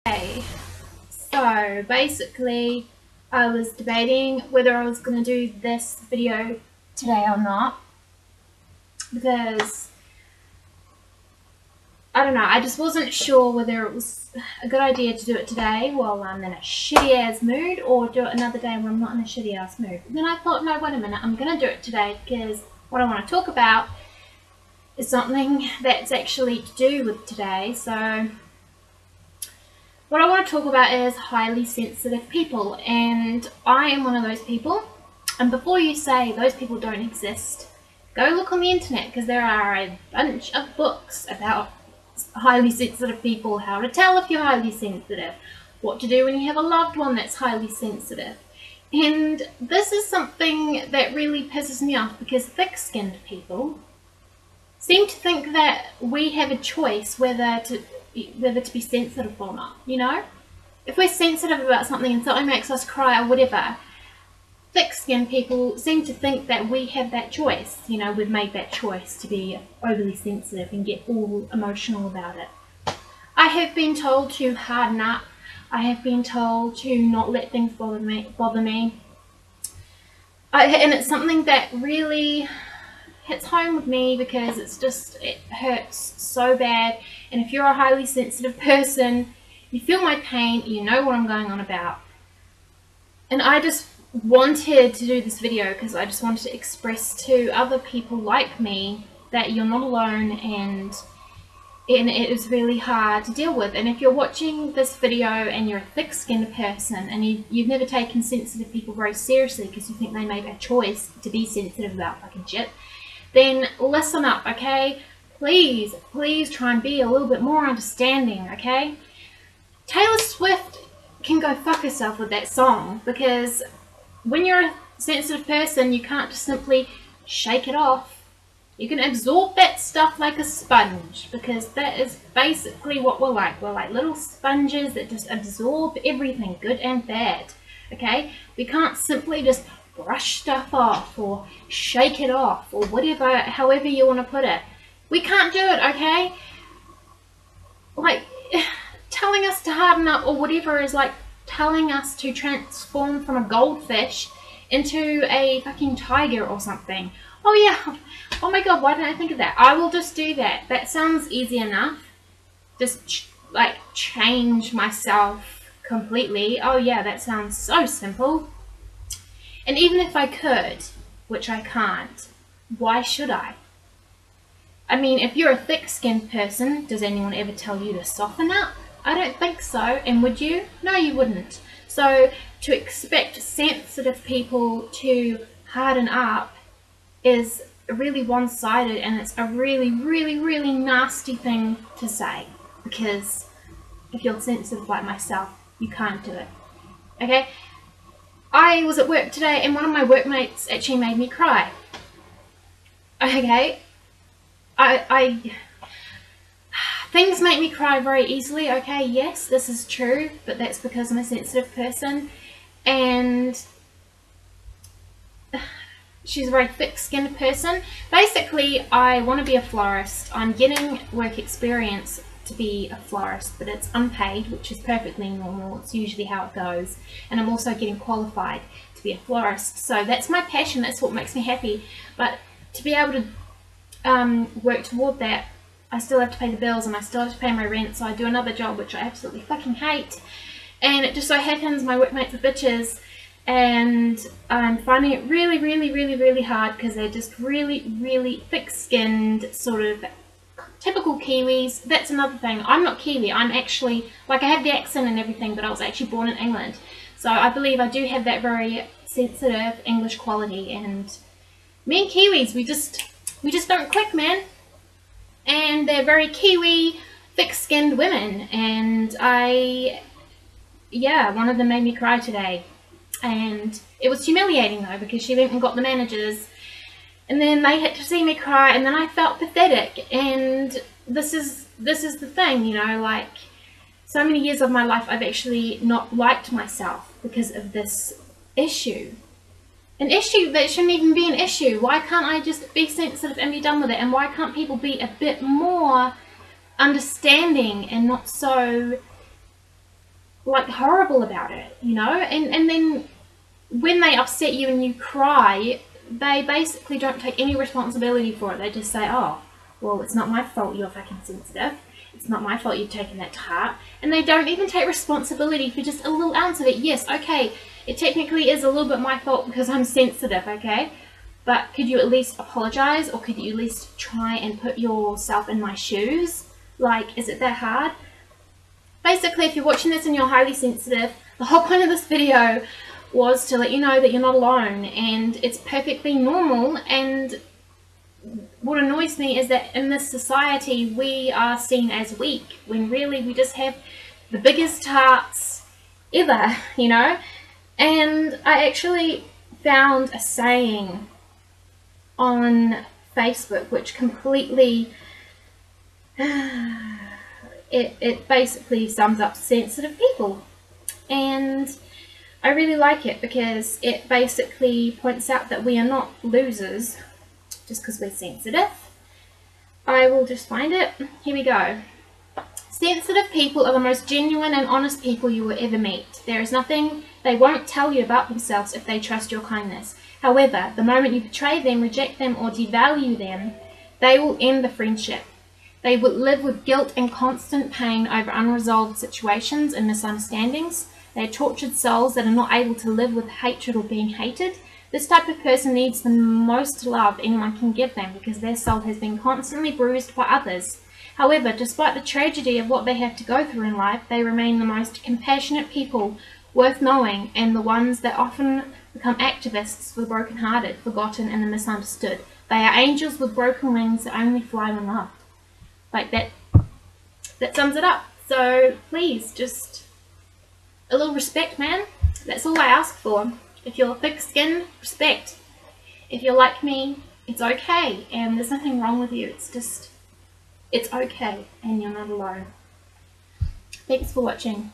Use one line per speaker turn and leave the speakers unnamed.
Okay, so basically I was debating whether I was going to do this video today or not, because I don't know, I just wasn't sure whether it was a good idea to do it today while I'm in a shitty ass mood, or do it another day when I'm not in a shitty ass mood. But then I thought, no, wait a minute, I'm going to do it today because what I want to talk about is something that's actually to do with today. So what I want to talk about is highly sensitive people, and I am one of those people. And before you say those people don't exist, go look on the internet, because there are a bunch of books about highly sensitive people, how to tell if you're highly sensitive, what to do when you have a loved one that's highly sensitive. And this is something that really pisses me off, because thick-skinned people seem to think that we have a choice whether to be sensitive or not, you know? If we're sensitive about something and something makes us cry or whatever, thick-skinned people seem to think that we have that choice. You know, we've made that choice to be overly sensitive and get all emotional about it. I have been told to harden up. I have been told to not let things bother me. And it's something that really hits home with me, because it hurts so bad. And if you're a highly sensitive person, you feel my pain, you know what I'm going on about. And I just wanted to do this video because I just wanted to express to other people like me that you're not alone, and it is really hard to deal with. And if you're watching this video and you're a thick-skinned person and you've never taken sensitive people very seriously because you think they made a choice to be sensitive about fucking shit, then listen up, okay? Please try and be a little bit more understanding, okay? Taylor Swift can go fuck herself with that song, because when you're a sensitive person, you can't just simply shake it off. You can absorb that stuff like a sponge, because that is basically what we're like. We're like little sponges that just absorb everything, good and bad, okay? We can't simply just brush stuff off or shake it off or whatever, however you want to put it. We can't do it, okay? Like, telling us to harden up or whatever is like telling us to transform from a goldfish into a fucking tiger or something. Oh yeah, oh my god, why didn't I think of that? I will just do that. That sounds easy enough. Just like change myself completely. Oh yeah, that sounds so simple. And even if I could, which I can't, why should I? I mean, if you're a thick-skinned person, does anyone ever tell you to soften up? I don't think so. And would you? No, you wouldn't. So to expect sensitive people to harden up is really one-sided, and it's a really, really, really nasty thing to say, because if you're sensitive like myself, you can't do it. Okay? I was at work today and one of my workmates actually made me cry. Okay? Things make me cry very easily, okay, yes, this is true, but that's because I'm a sensitive person, and she's a very thick-skinned person. Basically, I want to be a florist. I'm getting work experience to be a florist, but it's unpaid, which is perfectly normal. It's usually how it goes. And I'm also getting qualified to be a florist. So that's my passion. That's what makes me happy. But to be able to work toward that, I still have to pay the bills, and I still have to pay my rent. So I do another job, which I absolutely fucking hate. And it just so happens my workmates are bitches, and I'm finding it really, really, really, really hard, because they're just really, really thick-skinned, sort of typical Kiwis. That's another thing. I'm not Kiwi. I'm actually, like, I have the accent and everything, but I was actually born in England. So I believe I do have that very sensitive English quality, and me and Kiwis, we just don't click, man. And they're very Kiwi, thick-skinned women, and yeah, one of them made me cry today. And it was humiliating though, because she went and got the managers, and then they had to see me cry, and then I felt pathetic. And this is the thing, you know, like, so many years of my life I've actually not liked myself because of this issue. An issue that shouldn't even be an issue. Why can't I just be sensitive and be done with it? And why can't people be a bit more understanding and not so like horrible about it, you know, and then when they upset you and you cry, they basically don't take any responsibility for it. They just say, oh, well, it's not my fault you're fucking sensitive. It's not my fault you've taken that to heart. And they don't even take responsibility for just a little ounce of it. Yes, okay, it technically is a little bit my fault because I'm sensitive, okay? But could you at least apologize, or could you at least try and put yourself in my shoes? Like, is it that hard? Basically, if you're watching this and you're highly sensitive, the whole point of this video was to let you know that you're not alone and it's perfectly normal. And what annoys me is that in this society we are seen as weak when really we just have the biggest hearts ever, you know. And I actually found a saying on Facebook which completely it basically sums up sensitive people, and I really like it because it basically points out that we are not losers just because we're sensitive. I will just find it. Here we go. Sensitive people are the most genuine and honest people you will ever meet. There is nothing they won't tell you about themselves if they trust your kindness. However, the moment you betray them, reject them, or devalue them, they will end the friendship. They will live with guilt and constant pain over unresolved situations and misunderstandings. They are tortured souls that are not able to live with hatred or being hated. This type of person needs the most love anyone can give them because their soul has been constantly bruised by others. However, despite the tragedy of what they have to go through in life, they remain the most compassionate people worth knowing, and the ones that often become activists for the broken-hearted, forgotten, and the misunderstood. They are angels with broken wings that only fly when loved. Like that sums it up. So please, just a little respect, man. That's all I ask for. If you're thick-skinned, respect. If you're like me, it's okay, and there's nothing wrong with you. It's just, it's okay, and you're not alone. Thanks for watching.